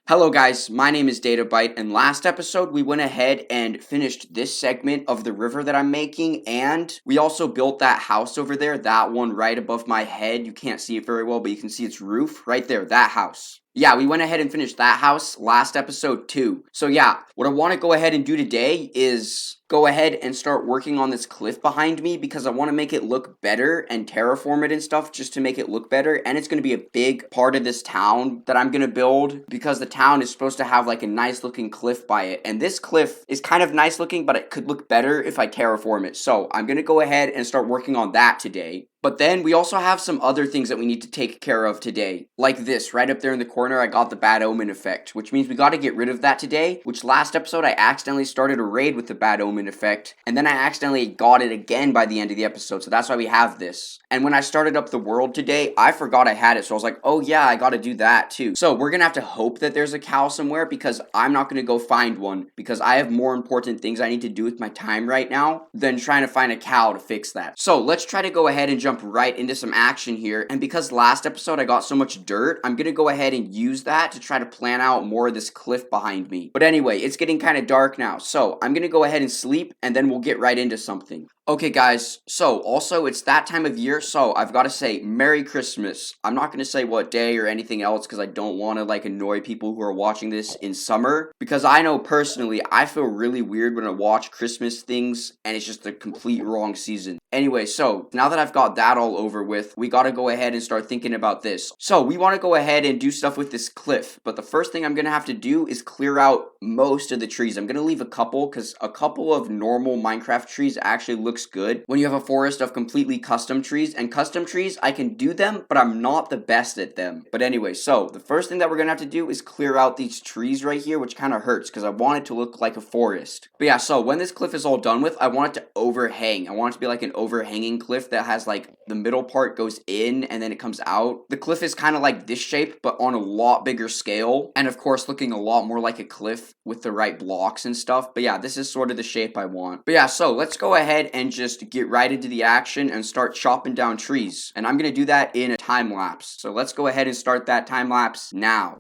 Hello guys, my name is Databyte, and last episode we went ahead and finished this segment of the river that I'm making, and we also built that house over there, that one right above my head. You can't see it very well, but you can see its roof right there, that house. Yeah, we went ahead and finished that house last episode too. So yeah, what I want to go ahead and do today is go ahead and start working on this cliff behind me because I want to make it look better and terraform it and stuff just to make it look better. And it's going to be a big part of this town that I'm going to build because the town is supposed to have like a nice looking cliff by it. And this cliff is kind of nice looking, but it could look better if I terraform it. So I'm going to go ahead and start working on that today. But then we also have some other things that we need to take care of today. Like this, right up there in the corner, I got the bad omen effect, which means we got to get rid of that today, which last episode I accidentally started a raid with the bad omen effect, and then I accidentally got it again by the end of the episode, so that's why we have this. And when I started up the world today, I forgot I had it, so I was like, oh yeah, I got to do that too. So we're going to have to hope that there's a cow somewhere because I'm not going to go find one because I have more important things I need to do with my time right now than trying to find a cow to fix that. So let's try to go ahead and jump right into some action here, and because last episode I got so much dirt, I'm gonna go ahead and use that to try to plan out more of this cliff behind me. But anyway, it's getting kind of dark now, so I'm gonna go ahead and sleep and then we'll get right into something. Okay guys, so also it's that time of year, so I've got to say Merry Christmas. I'm not going to say what day or anything else because I don't want to like annoy people who are watching this in summer, because I know personally I feel really weird when I watch Christmas things and it's just the complete wrong season. Anyway, so now that I've got that all over with, we got to go ahead and start thinking about this. So we want to go ahead and do stuff with this cliff, but the first thing I'm going to have to do is clear out most of the trees. I'm going to leave a couple because a couple of normal Minecraft trees actually look good when you have a forest of completely custom trees, and custom trees I can do them, but I'm not the best at them. But anyway, so the first thing that we're gonna have to do is clear out these trees right here, which kind of hurts because I want it to look like a forest. But yeah, so when this cliff is all done with, I want it to overhang. I want it to be like an overhanging cliff that has like the middle part goes in and then it comes out. The cliff is kind of like this shape but on a lot bigger scale, and of course looking a lot more like a cliff with the right blocks and stuff. But yeah, this is sort of the shape I want. But yeah, so let's go ahead and just get right into the action and start chopping down trees. And I'm going to do that in a time lapse. So let's go ahead and start that time lapse now.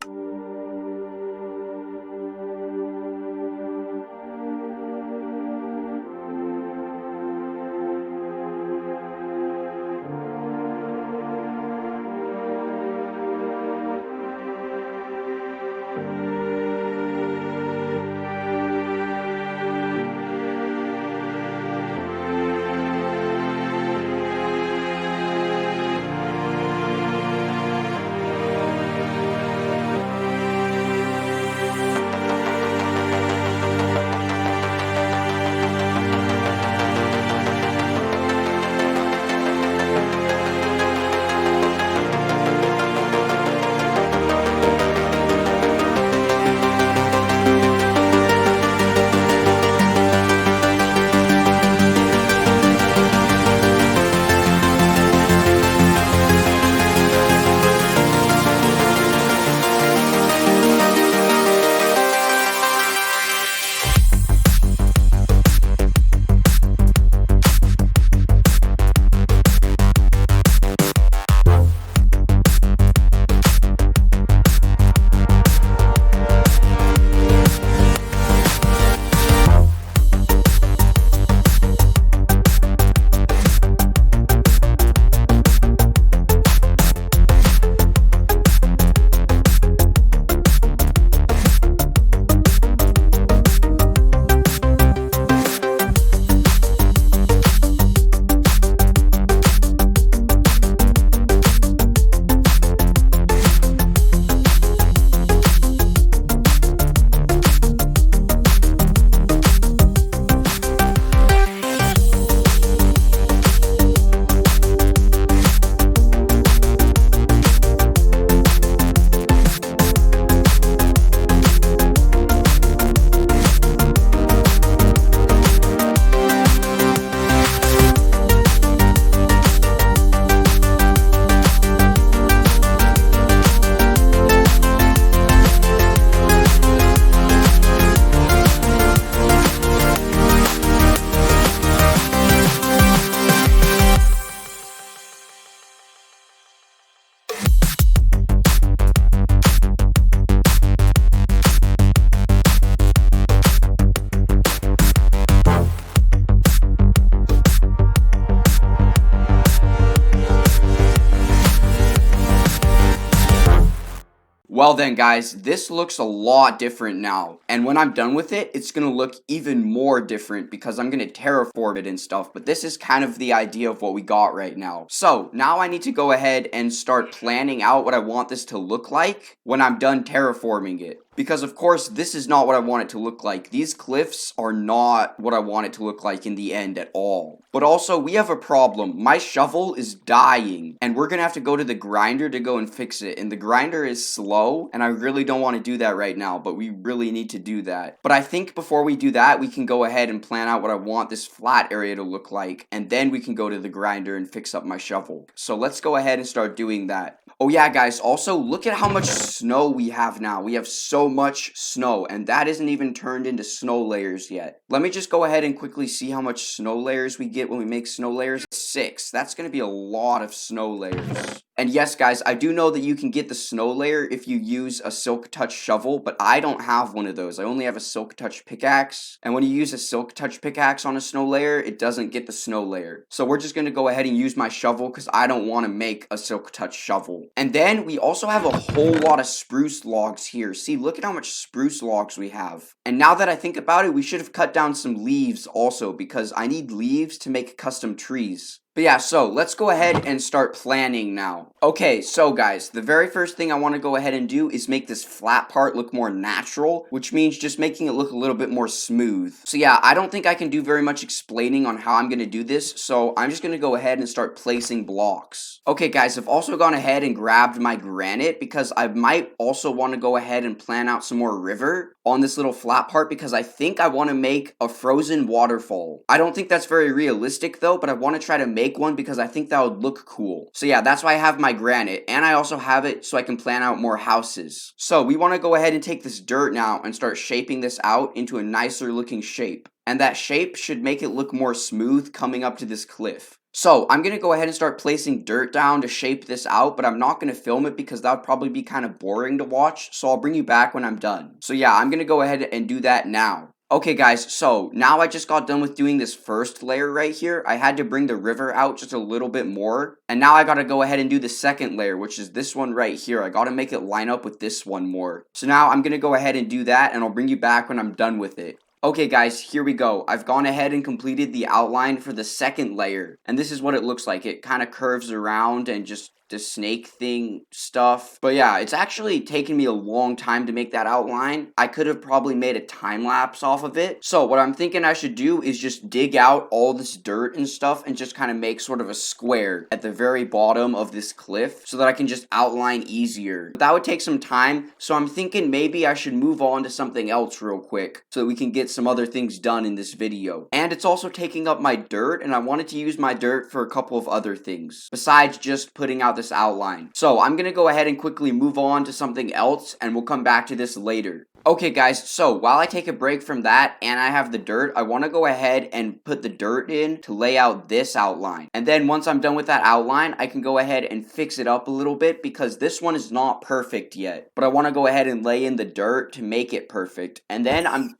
Well then guys, this looks a lot different now. And when I'm done with it, it's gonna look even more different because I'm gonna terraform it and stuff. But this is kind of the idea of what we got right now. So now I need to go ahead and start planning out what I want this to look like when I'm done terraforming it. Because of course, this is not what I want it to look like. These cliffs are not what I want it to look like in the end at all. But also, we have a problem. My shovel is dying, and we're gonna have to go to the grinder to go and fix it. And the grinder is slow, and I really don't want to do that right now, but we really need to do that. But I think before we do that, we can go ahead and plan out what I want this flat area to look like, and then we can go to the grinder and fix up my shovel. So let's go ahead and start doing that. Oh yeah, guys, also look at how much snow we have now. We have so much snow, and that isn't even turned into snow layers yet. Let me just go ahead and quickly see how much snow layers we get when we make snow layers. 6. That's going to be a lot of snow layers. And yes, guys, I do know that you can get the snow layer if you use a Silk Touch shovel, but I don't have one of those. I only have a Silk Touch pickaxe. And when you use a Silk Touch pickaxe on a snow layer, it doesn't get the snow layer. So we're just going to go ahead and use my shovel because I don't want to make a Silk Touch shovel. And then we also have a whole lot of spruce logs here. See, look at how much spruce logs we have. And now that I think about it, we should have cut down some leaves also because I need leaves to make custom trees. But yeah, so let's go ahead and start planning now. Okay, so guys, the very first thing I want to go ahead and do is make this flat part look more natural, which means just making it look a little bit more smooth. So yeah, I don't think I can do very much explaining on how I'm going to do this, so I'm just going to go ahead and start placing blocks. Okay guys, I've also gone ahead and grabbed my granite because I might also want to go ahead and plan out some more river on this little flat part because I think I want to make a frozen waterfall. I don't think that's very realistic though, but I want to try to make one because I think that would look cool. So yeah, that's why I have my granite, and I also have it so I can plan out more houses. So we want to go ahead and take this dirt now and start shaping this out into a nicer looking shape. And that shape should make it look more smooth coming up to this cliff. So I'm going to go ahead and start placing dirt down to shape this out, but I'm not going to film it because that would probably be kind of boring to watch. So I'll bring you back when I'm done. So yeah, I'm going to go ahead and do that now. Okay guys, so now I just got done with doing this first layer right here. I had to bring the river out just a little bit more. And now I gotta go ahead and do the second layer, which is this one right here. I gotta make it line up with this one more. So now I'm gonna go ahead and do that, and I'll bring you back when I'm done with it. Okay guys, here we go. I've gone ahead and completed the outline for the second layer. And this is what it looks like. It kind of curves around and just the snake thing stuff. But yeah, it's actually taken me a long time to make that outline. I could have probably made a time lapse off of it. So what I'm thinking I should do is just dig out all this dirt and stuff and just kind of make sort of a square at the very bottom of this cliff so that I can just outline easier. But that would take some time, so I'm thinking maybe I should move on to something else real quick so that we can get some other things done in this video. And it's also taking up my dirt, and I wanted to use my dirt for a couple of other things besides just putting out this outline. So I'm gonna go ahead and quickly move on to something else, and we'll come back to this later. Okay guys, so while I take a break from that and I have the dirt, I want to go ahead and put the dirt in to lay out this outline. And then once I'm done with that outline, I can go ahead and fix it up a little bit because this one is not perfect yet. But I want to go ahead and lay in the dirt to make it perfect. And then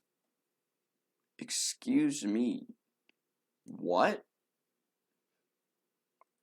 Excuse me. What?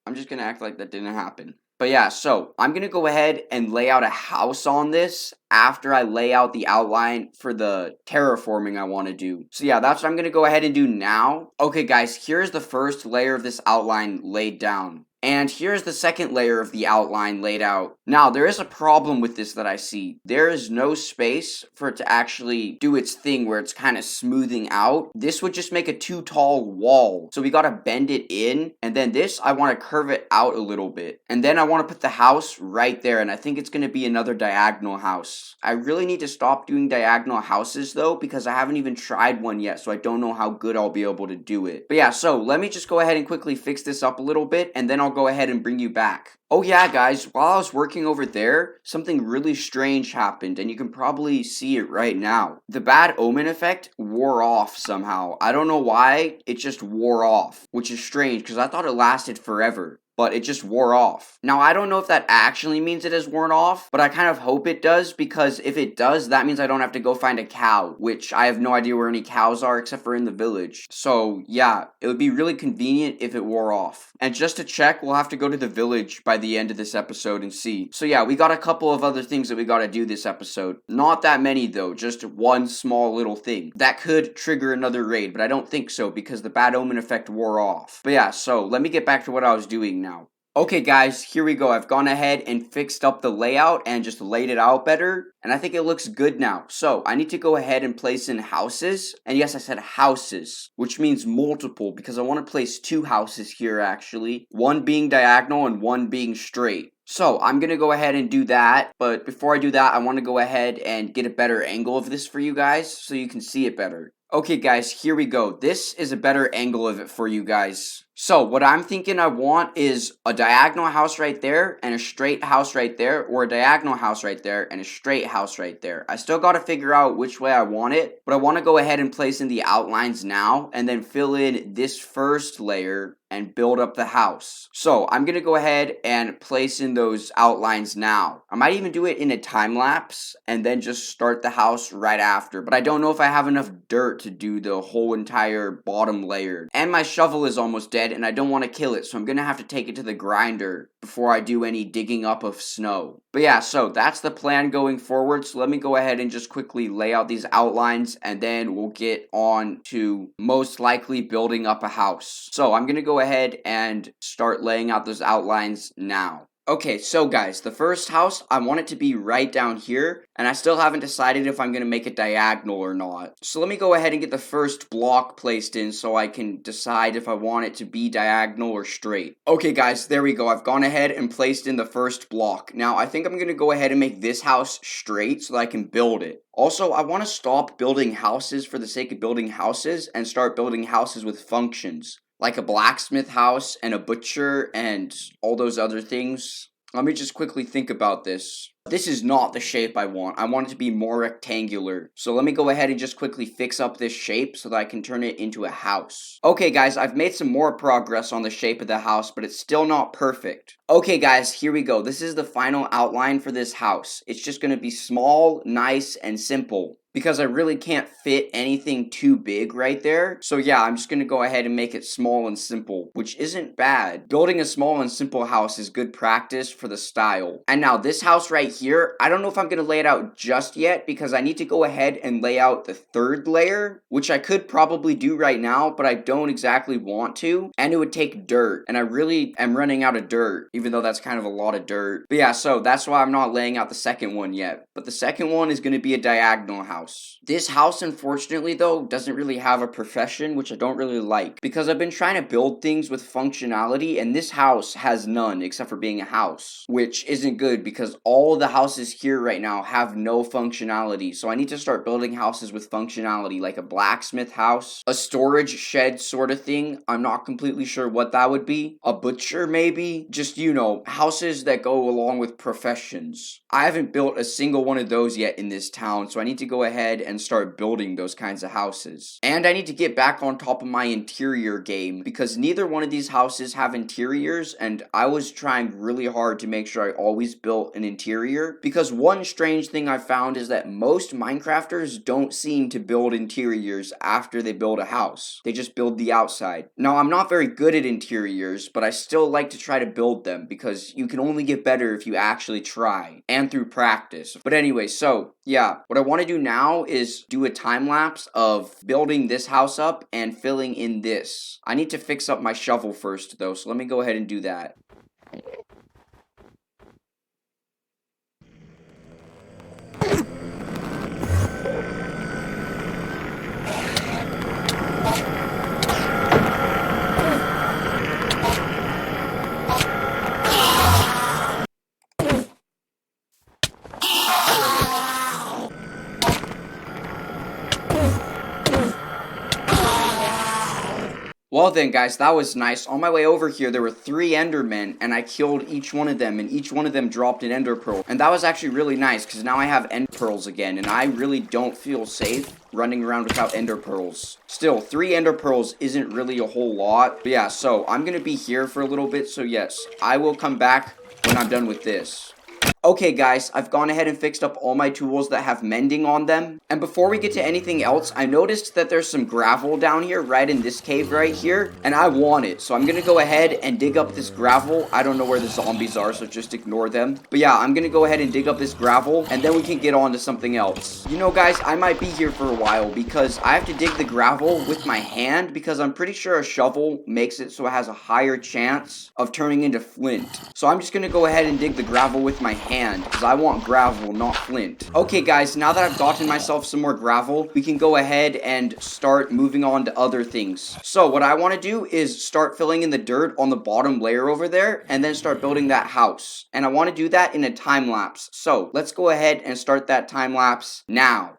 I'm just gonna act like that didn't happen. But yeah, so I'm going to go ahead and lay out a house on this after I lay out the outline for the terraforming I want to do. So yeah, that's what I'm going to go ahead and do now. Okay guys, here's the first layer of this outline laid down. And here's the second layer of the outline laid out. Now, there is a problem with this that I see. There is no space for it to actually do its thing where it's kind of smoothing out. This would just make a too tall wall. So we gotta bend it in. And then this, I want to curve it out a little bit. And then I want to put the house right there. And I think it's going to be another diagonal house. I really need to stop doing diagonal houses though, because I haven't even tried one yet. So I don't know how good I'll be able to do it. But yeah, so let me just go ahead and quickly fix this up a little bit. And then I'll go ahead and bring you back. Oh yeah guys, while I was working over there, something really strange happened, and you can probably see it right now. The bad omen effect wore off somehow. I don't know why, it just wore off, which is strange because I thought it lasted forever. but it just wore off. Now, I don't know if that actually means it has worn off, but I kind of hope it does, because if it does, that means I don't have to go find a cow, which I have no idea where any cows are except for in the village. So, yeah, it would be really convenient if it wore off. And just to check, we'll have to go to the village by the end of this episode and see. So, yeah, we got a couple of other things that we gotta do this episode. Not that many, though, just one small little thing. That could trigger another raid, but I don't think so, because the bad omen effect wore off. But yeah, so let me get back to what I was doing now. Okay guys, here we go. I've gone ahead and fixed up the layout and just laid it out better, and I think it looks good now. So I need to go ahead and place in houses, and yes, I said houses, which means multiple, because I want to place 2 houses here actually, one being diagonal and one being straight. So I'm going to go ahead and do that, but before I do that, I want to go ahead and get a better angle of this for you guys so you can see it better. Okay guys, here we go. This is a better angle of it for you guys. So what I'm thinking I want is a diagonal house right there and a straight house right there, or a diagonal house right there and a straight house right there. I still got to figure out which way I want it, but I want to go ahead and place in the outlines now and then fill in this first layer and build up the house. So I'm going to go ahead and place in those outlines now. I might even do it in a time lapse and then just start the house right after, but I don't know if I have enough dirt to do the whole entire bottom layer. And my shovel is almost dead and I don't want to kill it, so I'm going to have to take it to the grinder before I do any digging up of snow. But yeah, so that's the plan going forward. So let me go ahead and just quickly lay out these outlines and then we'll get on to most likely building up a house. So I'm going to go ahead and start laying out those outlines now. Okay, so guys, the first house, I want it to be right down here, and I still haven't decided if I'm going to make it diagonal or not. So let me go ahead and get the first block placed in so I can decide if I want it to be diagonal or straight. Okay guys, there we go. I've gone ahead and placed in the first block. Now, I think I'm going to go ahead and make this house straight so that I can build it. Also, I want to stop building houses for the sake of building houses and start building houses with functions, like a blacksmith house and a butcher and all those other things. Let me just quickly think about this. This is not the shape I want. I want it to be more rectangular. So let me go ahead and just quickly fix up this shape so that I can turn it into a house. Okay guys, I've made some more progress on the shape of the house, but it's still not perfect. Okay guys, here we go. This is the final outline for this house. It's just going to be small, nice, and simple, because I really can't fit anything too big right there. So yeah, I'm just going to go ahead and make it small and simple, which isn't bad. Building a small and simple house is good practice for the style. And now this house right here, I don't know if I'm going to lay it out just yet, because I need to go ahead and lay out the third layer, which I could probably do right now, but I don't exactly want to. And it would take dirt, and I really am running out of dirt, even though that's kind of a lot of dirt. But yeah, so that's why I'm not laying out the second one yet. But the second one is going to be a diagonal house. This house, unfortunately, though, doesn't really have a profession, which I don't really like, because I've been trying to build things with functionality, and this house has none except for being a house, which isn't good because all the houses here right now have no functionality. So I need to start building houses with functionality, like a blacksmith house, a storage shed sort of thing. I'm not completely sure what that would be. A butcher, maybe? Just, you know, houses that go along with professions. I haven't built a single one of those yet in this town, so I need to go ahead and start building those kinds of houses. And I need to get back on top of my interior game, because neither one of these houses have interiors, and I was trying really hard to make sure I always built an interior, because one strange thing I found is that most Minecrafters don't seem to build interiors after they build a house. They just build the outside. Now, I'm not very good at interiors, but I still like to try to build them, because you can only get better if you actually try, and through practice. But anyway, so yeah, what I want to do now is do a time lapse of building this house up and filling in this. I need to fix up my shovel first though, so let me go ahead and do that. Well then, guys, that was nice. On my way over here, there were 3 Endermen, and I killed each one of them, and each one of them dropped an Ender Pearl. And that was actually really nice, because now I have End Pearls again, and I really don't feel safe running around without Ender Pearls. Still, 3 Ender Pearls isn't really a whole lot. But yeah, so I'm gonna be here for a little bit, so yes, I will come back when I'm done with this. Okay guys, I've gone ahead and fixed up all my tools that have mending on them. And before we get to anything else, I noticed that there's some gravel down here, right in this cave right here, and I want it. So I'm gonna go ahead and dig up this gravel. I don't know where the zombies are, so just ignore them. But yeah, I'm gonna go ahead and dig up this gravel, and then we can get on to something else. You know guys, I might be here for a while, because I have to dig the gravel with my hand, because I'm pretty sure a shovel makes it so it has a higher chance of turning into flint. So I'm just gonna go ahead and dig the gravel with my hand, because I want gravel, not flint. Okay guys, now that I've gotten myself some more gravel, we can go ahead and start moving on to other things. So what I want to do is start filling in the dirt on the bottom layer over there, and then start building that house. And I want to do that in a time lapse. So let's go ahead and start that time lapse now.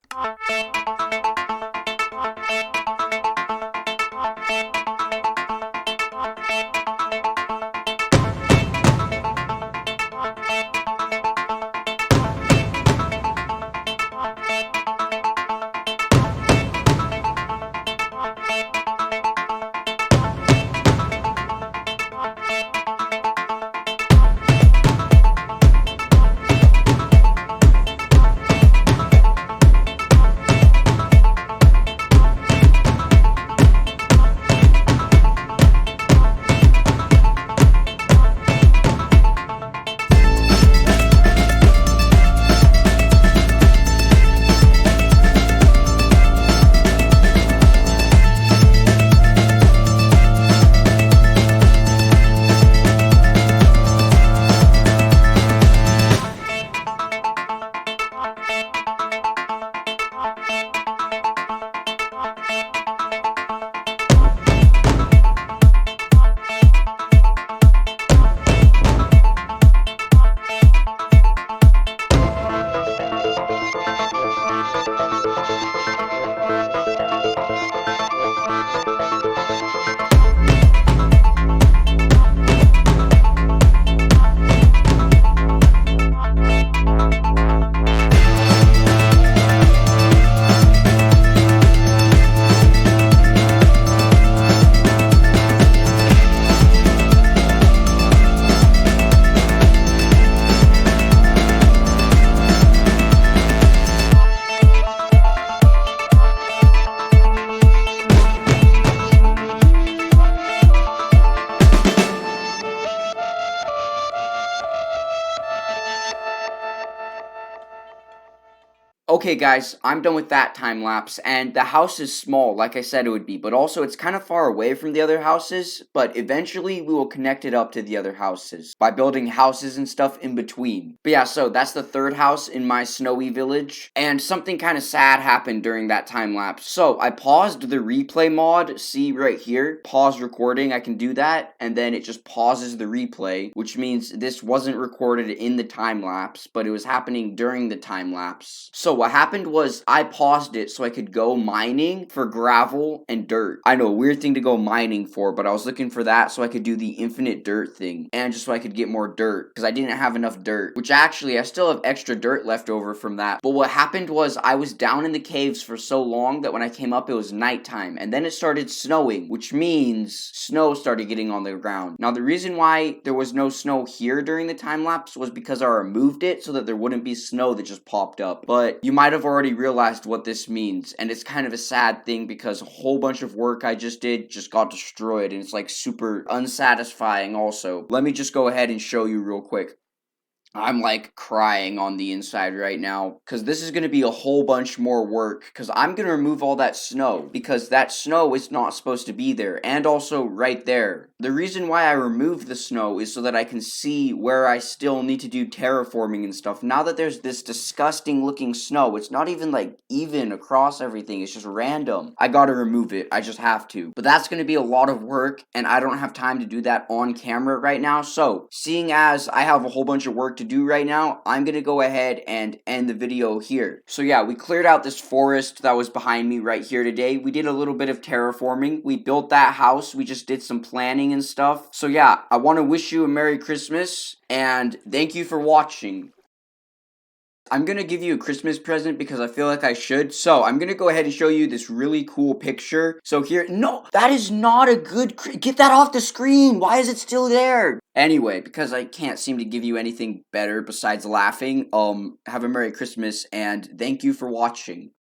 Okay guys, I'm done with that time lapse, and the house is small, like I said it would be, but also it's kind of far away from the other houses, but eventually we will connect it up to the other houses by building houses and stuff in between. But yeah, so that's the 3rd house in my snowy village, and something kind of sad happened during that time lapse. So I paused the replay mod, see right here, pause recording, I can do that, and then it just pauses the replay, which means this wasn't recorded in the time lapse, but it was happening during the time lapse. So what happened was I paused it so I could go mining for gravel and dirt. I know, weird thing to go mining for, but I was looking for that so I could do the infinite dirt thing, and just so I could get more dirt, because I didn't have enough dirt, which actually I still have extra dirt left over from that. But what happened was I was down in the caves for so long that when I came up it was nighttime, and then it started snowing, which means snow started getting on the ground. Now the reason why there was no snow here during the time lapse was because I removed it so that there wouldn't be snow that just popped up. But you might have already realized what this means, and it's kind of a sad thing because a whole bunch of work I just did just got destroyed, and it's like super unsatisfying also. Let me just go ahead and show you real quick. I'm like crying on the inside right now because this is going to be a whole bunch more work because I'm going to remove all that snow because that snow is not supposed to be there, and also right there. The reason why I removed the snow is so that I can see where I still need to do terraforming and stuff. Now that there's this disgusting looking snow, it's not even like even across everything, it's just random. I gotta remove it, I just have to. But that's going to be a lot of work and I don't have time to do that on camera right now. So seeing as I have a whole bunch of work to to do right now, I'm gonna go ahead and end the video here. So yeah, we cleared out this forest that was behind me right here today. We did a little bit of terraforming. We built that house. We just did some planning and stuff. So yeah, I want to wish you a Merry Christmas and thank you for watching. I'm gonna give you a Christmas present because I feel like I should. So I'm gonna go ahead and show you this really cool picture. So here, no, that is not a good, get that off the screen. Why is it still there? Anyway, because I can't seem to give you anything better besides laughing, have a Merry Christmas and thank you for watching.